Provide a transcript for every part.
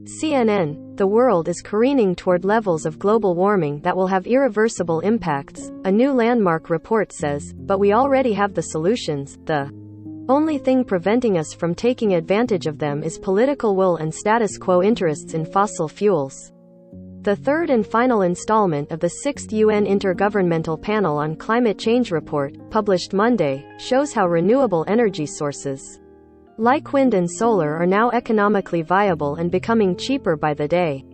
CNN, the world is careening toward levels of global warming that will have irreversible impacts, a new landmark report says, but we already have the solutions. The only thing preventing us from taking advantage of them is political will and status quo interests in fossil fuels. The third and final installment of the 6th UN Intergovernmental Panel on Climate Change report, published Monday, shows how renewable energy sources like wind and solar are now economically viable and becoming cheaper by the day.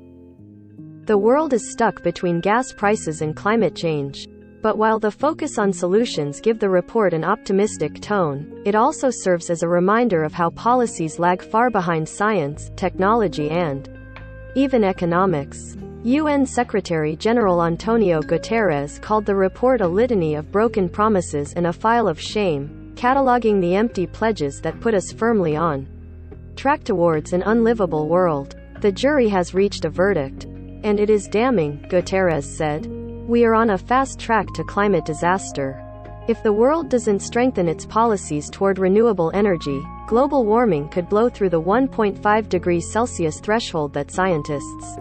The world is stuck between gas prices and climate change. But while the focus on solutions give the report an optimistic tone, it also serves as a reminder of how policies lag far behind science, technology and even economics. UN Secretary-General Antonio Guterres called the report a litany of broken promises and a file of shame, cataloging the empty pledges that put us firmly on track towards an unlivable world. The jury has reached a verdict. And it is damning, Guterres said. We are on a fast track to climate disaster. If the world doesn't strengthen its policies toward renewable energy, global warming could blow through the 1.5 degrees Celsius threshold that scientists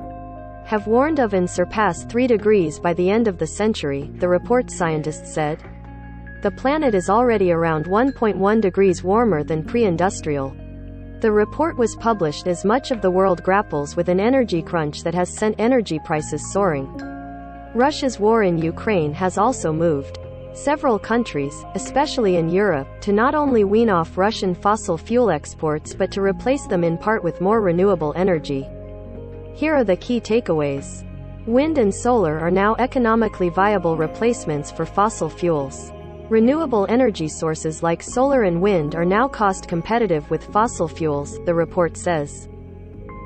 have warned of and surpass 3 degrees by the end of the century, the report's scientists said. The planet is already around 1.1 degrees warmer than pre-industrial. The report was published as much of the world grapples with an energy crunch that has sent energy prices soaring. Russia's war in Ukraine has also moved several countries, especially in Europe, to not only wean off Russian fossil fuel exports but to replace them in part with more renewable energy. Here are the key takeaways. Wind and solar are now economically viable replacements for fossil fuels. Renewable energy sources like solar and wind are now cost competitive with fossil fuels, the report says.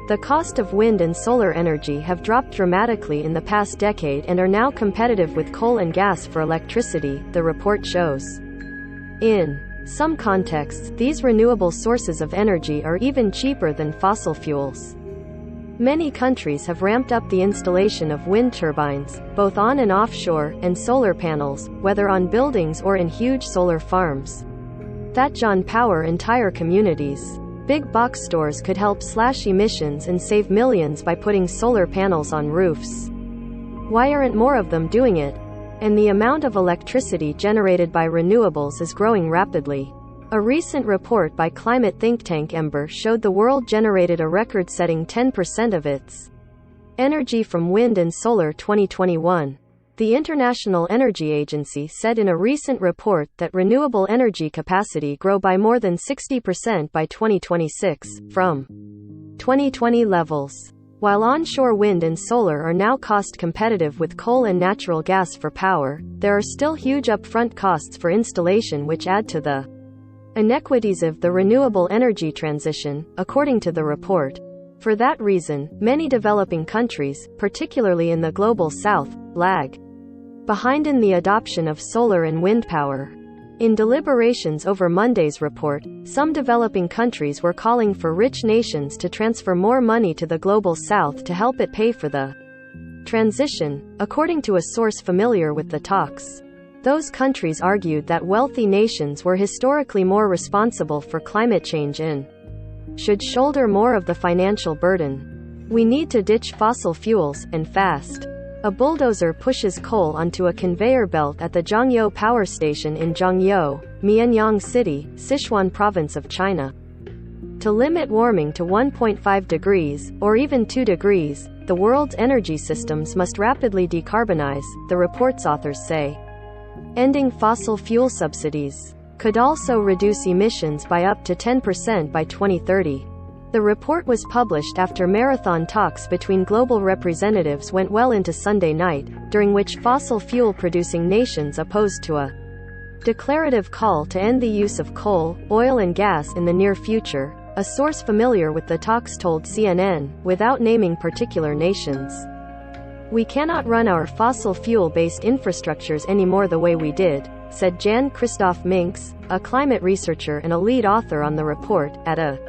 The cost of wind and solar energy have dropped dramatically in the past decade and are now competitive with coal and gas for electricity, the report shows. In some contexts, these renewable sources of energy are even cheaper than fossil fuels. Many countries have ramped up the installation of wind turbines, both on and offshore, and solar panels, whether on buildings or in huge solar farms. That John power entire communities. Big box stores could help slash emissions and save millions by putting solar panels on roofs. Why aren't more of them doing it? And the amount of electricity generated by renewables is growing rapidly. A recent report by climate think tank Ember showed the world generated a record-setting 10% of its energy from wind and solar 2021. The International Energy Agency said in a recent report that renewable energy capacity grow by more than 60% by 2026, from 2020 levels. While onshore wind and solar are now cost competitive with coal and natural gas for power, there are still huge upfront costs for installation which add to the inequities of the renewable energy transition, according to the report. For that reason, many developing countries, particularly in the global south, lag behind in the adoption of solar and wind power. In deliberations over Monday's report, some developing countries were calling for rich nations to transfer more money to the global south to help it pay for the transition, according to a source familiar with the talks. Those countries argued that wealthy nations were historically more responsible for climate change and should shoulder more of the financial burden. We need to ditch fossil fuels, and fast. A bulldozer pushes coal onto a conveyor belt at the Zhongyou Power Station in Zhongyou, Mianyang City, Sichuan Province of China. To limit warming to 1.5 degrees, or even 2 degrees, the world's energy systems must rapidly decarbonize, the report's authors say. Ending fossil fuel subsidies could also reduce emissions by up to 10% by 2030. The report was published after marathon talks between global representatives went well into Sunday night, during which fossil fuel-producing nations opposed to a declarative call to end the use of coal, oil and gas in the near future, a source familiar with the talks told CNN, without naming particular nations. We cannot run our fossil fuel-based infrastructures anymore the way we did, said Jan-Christoph Minks, a climate researcher and a lead author on the report, at a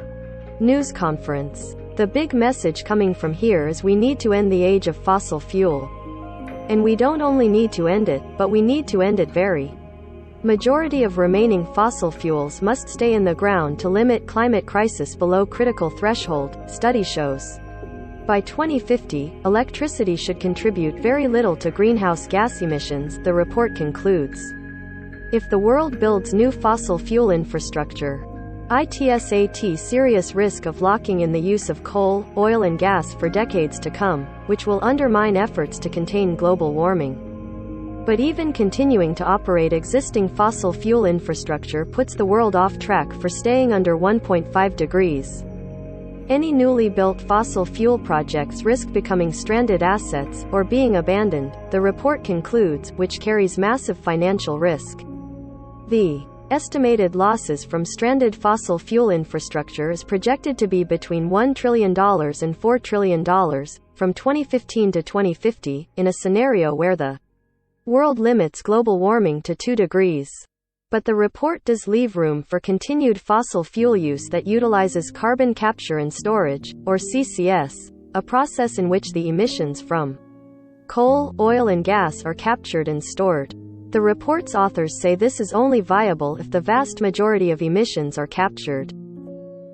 news conference. The big message coming from here is we need to end the age of fossil fuel. And we don't only need to end it, but we need to end it very. Majority of remaining fossil fuels must stay in the ground to limit climate crisis below critical threshold, study shows. By 2050, electricity should contribute very little to greenhouse gas emissions, the report concludes. If the world builds new fossil fuel infrastructure, it's at serious risk of locking in the use of coal, oil and gas for decades to come, which will undermine efforts to contain global warming. But even continuing to operate existing fossil fuel infrastructure puts the world off track for staying under 1.5 degrees. Any newly built fossil fuel projects risk becoming stranded assets, or being abandoned, the report concludes, which carries massive financial risk. The estimated losses from stranded fossil fuel infrastructure is projected to be between $1 trillion and $4 trillion, from 2015 to 2050, in a scenario where the world limits global warming to 2 degrees. But the report does leave room for continued fossil fuel use that utilizes carbon capture and storage, or CCS, a process in which the emissions from coal, oil and gas are captured and stored. The report's authors say this is only viable if the vast majority of emissions are captured.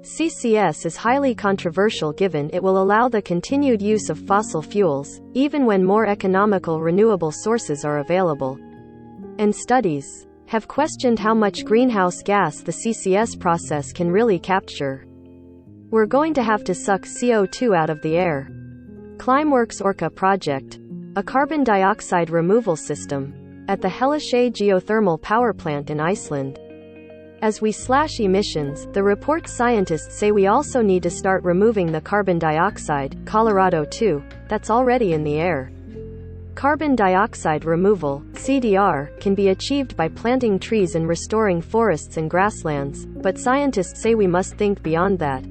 CCS is highly controversial given it will allow the continued use of fossil fuels, even when more economical renewable sources are available. And studies have questioned how much greenhouse gas the CCS process can really capture. We're going to have to suck CO2 out of the air. Climeworks Orca project, a carbon dioxide removal system, at the Hellishay geothermal power plant in Iceland. As we slash emissions, the report's scientists say we also need to start removing the carbon dioxide, Colorado too, that's already in the air. Carbon dioxide removal, CDR, can be achieved by planting trees and restoring forests and grasslands, but scientists say we must think beyond that.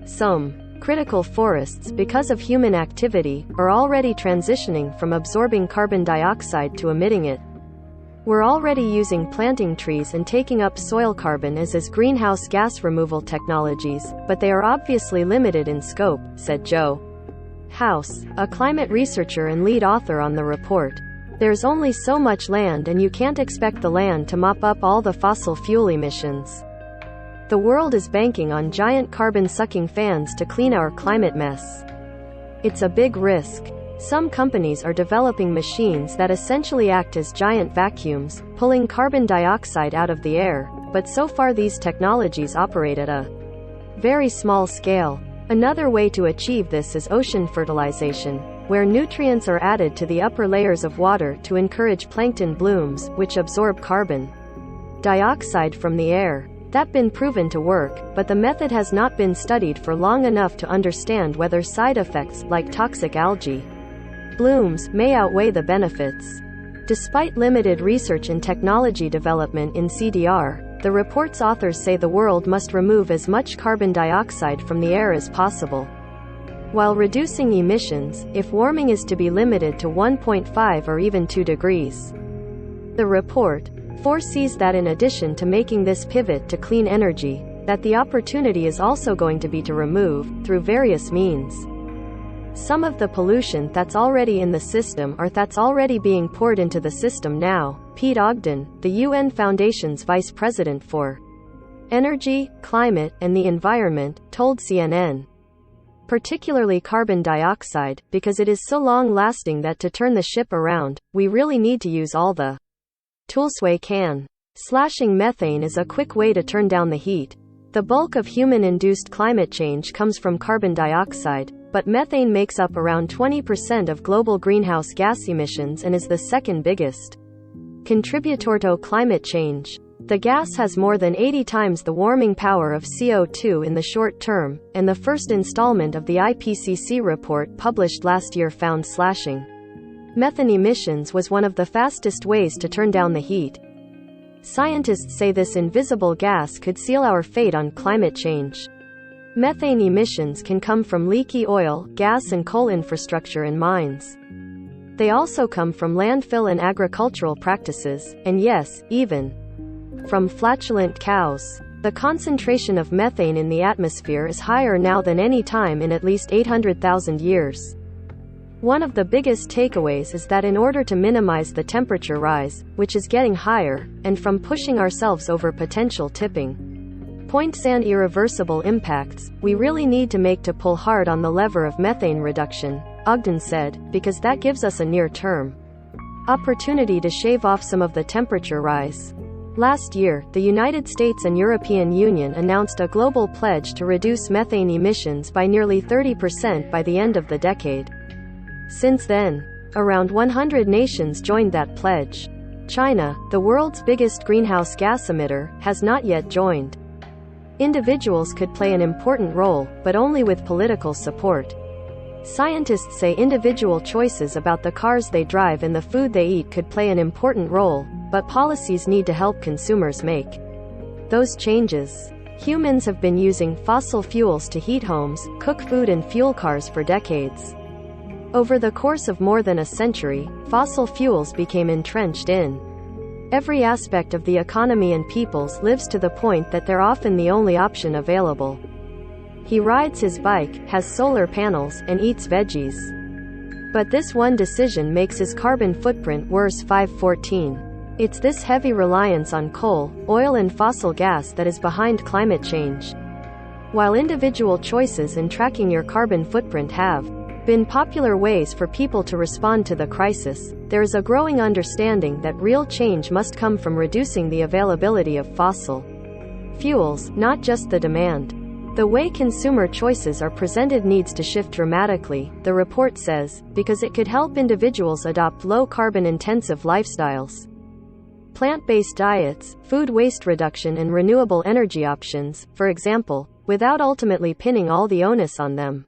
Some critical forests, because of human activity, are already transitioning from absorbing carbon dioxide to emitting it. We're already using planting trees and taking up soil carbon as greenhouse gas removal technologies, but they are obviously limited in scope, said Joe House, a climate researcher and lead author on the report. There's only so much land and you can't expect the land to mop up all the fossil fuel emissions. The world is banking on giant carbon-sucking fans to clean our climate mess. It's a big risk. Some companies are developing machines that essentially act as giant vacuums, pulling carbon dioxide out of the air, but so far these technologies operate at a very small scale. Another way to achieve this is ocean fertilization, where nutrients are added to the upper layers of water to encourage plankton blooms, which absorb carbon dioxide from the air. That's been proven to work, but the method has not been studied for long enough to understand whether side effects, like toxic algae blooms, may outweigh the benefits. Despite limited research and technology development in CDR, the report's authors say the world must remove as much carbon dioxide from the air as possible, while reducing emissions, if warming is to be limited to 1.5 or even 2 degrees. The report foresees that in addition to making this pivot to clean energy, that the opportunity is also going to be to remove, through various means, some of the pollution that's already in the system or that's already being poured into the system now, Pete Ogden, the UN Foundation's vice president for energy, climate, and the environment, told CNN. Particularly carbon dioxide, because it is so long-lasting that to turn the ship around, we really need to use all the tools we can. Slashing methane is a quick way to turn down the heat. The bulk of human-induced climate change comes from carbon dioxide, but methane makes up around 20% of global greenhouse gas emissions and is the second biggest contributor to climate change. The gas has more than 80 times the warming power of CO2 in the short term, and the first installment of the IPCC report published last year found slashing methane emissions was one of the fastest ways to turn down the heat. Scientists say this invisible gas could seal our fate on climate change. Methane emissions can come from leaky oil, gas and coal infrastructure and mines. They also come from landfill and agricultural practices, and yes, even from flatulent cows. The concentration of methane in the atmosphere is higher now than any time in at least 800,000 years. One of the biggest takeaways is that in order to minimize the temperature rise, which is getting higher, and from pushing ourselves over potential tipping points and irreversible impacts we really need to make to pull hard on the lever of methane reduction, Ogden said, because that gives us a near-term opportunity to shave off some of the temperature rise. Last year, the United States and European Union announced a global pledge to reduce methane emissions by nearly 30% by the end of the decade. Since then, around 100 nations joined that pledge. China, the world's biggest greenhouse gas emitter, has not yet joined. Individuals could play an important role, but only with political support. Scientists say individual choices about the cars they drive and the food they eat could play an important role, but policies need to help consumers make those changes. Humans have been using fossil fuels to heat homes, cook food and fuel cars for decades. Over the course of more than a century, fossil fuels became entrenched in every aspect of the economy and people's lives to the point that they're often the only option available. He rides his bike, has solar panels, and eats veggies. But this one decision makes his carbon footprint worse. 514. It's this heavy reliance on coal, oil and fossil gas that is behind climate change. While individual choices in tracking your carbon footprint have been popular ways for people to respond to the crisis, there is a growing understanding that real change must come from reducing the availability of fossil fuels, not just the demand. The way consumer choices are presented needs to shift dramatically, the report says, because it could help individuals adopt low-carbon intensive lifestyles. Plant-based diets, food waste reduction and renewable energy options, for example, without ultimately pinning all the onus on them.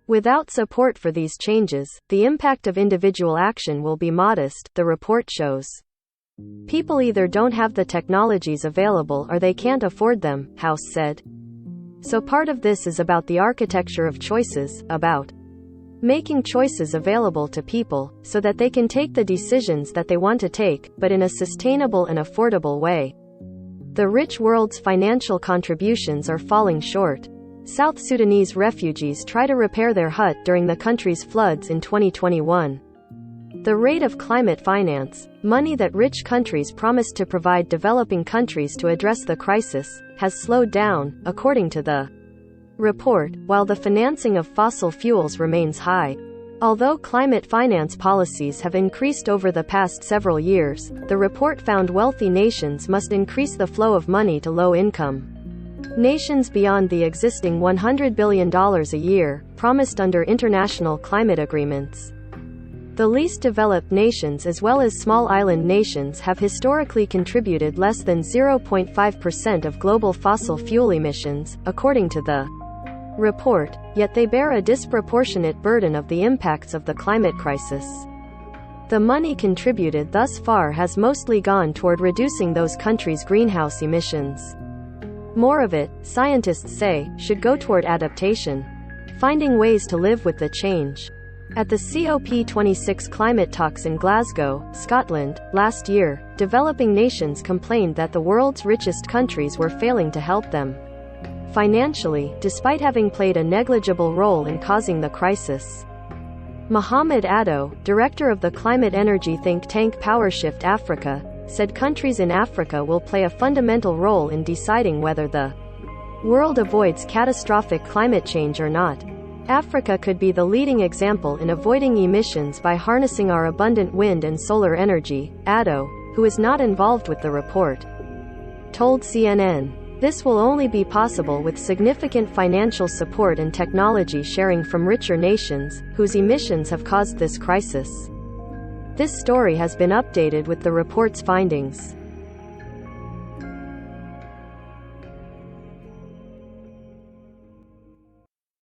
Without support for these changes, the impact of individual action will be modest, the report shows. People either don't have the technologies available or they can't afford them, House said. So part of this is about the architecture of choices, about making choices available to people, so that they can take the decisions that they want to take, but in a sustainable and affordable way. The rich world's financial contributions are falling short. South Sudanese refugees try to repair their hut during the country's floods in 2021. The rate of climate finance, money that rich countries promised to provide developing countries to address the crisis, has slowed down, according to the report, while the financing of fossil fuels remains high. Although climate finance policies have increased over the past several years, the report found wealthy nations must increase the flow of money to low-income nations beyond the existing $100 billion a year, promised under international climate agreements. The least developed nations as well as small island nations have historically contributed less than 0.5% of global fossil fuel emissions, according to the report, yet they bear a disproportionate burden of the impacts of the climate crisis. The money contributed thus far has mostly gone toward reducing those countries' greenhouse emissions. More of it, scientists say, should go toward adaptation, finding ways to live with the change. At the COP26 climate talks in Glasgow, Scotland, last year, developing nations complained that the world's richest countries were failing to help them financially, despite having played a negligible role in causing the crisis. Mohamed Addo, director of the climate energy think tank PowerShift Africa, said countries in Africa will play a fundamental role in deciding whether the world avoids catastrophic climate change or not. Africa could be the leading example in avoiding emissions by harnessing our abundant wind and solar energy, Addo, who is not involved with the report, told CNN. This will only be possible with significant financial support and technology sharing from richer nations, whose emissions have caused this crisis. This story has been updated with the report's findings.